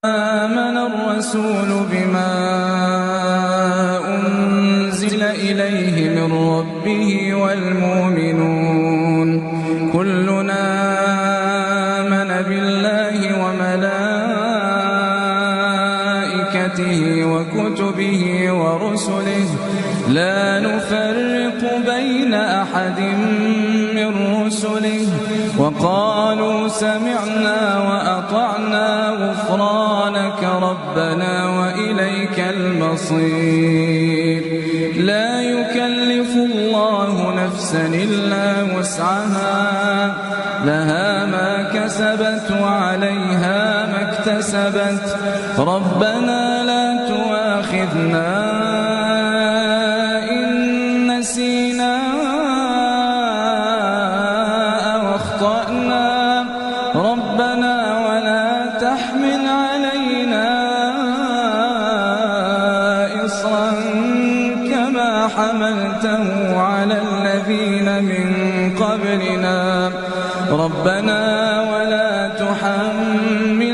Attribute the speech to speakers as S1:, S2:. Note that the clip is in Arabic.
S1: آمن الرسول بما أنزل إليه من ربه والمؤمنون كلنا آمن بالله وملائكته وكتبه ورسله لا نفرق بين أحد من رسله وقالوا سمعنا وأطعنا غفرانك ربنا وإليك المصير. لا يكلف الله نفسا إلا وسعها لها ما كسبت وعليها ما اكتسبت ربنا لا تؤاخذنا إن نسينا أو أخطأنا ربنا ولا تحمل علينا إصرا كما حملته على الذين من قبلنا ربنا ولا تحمل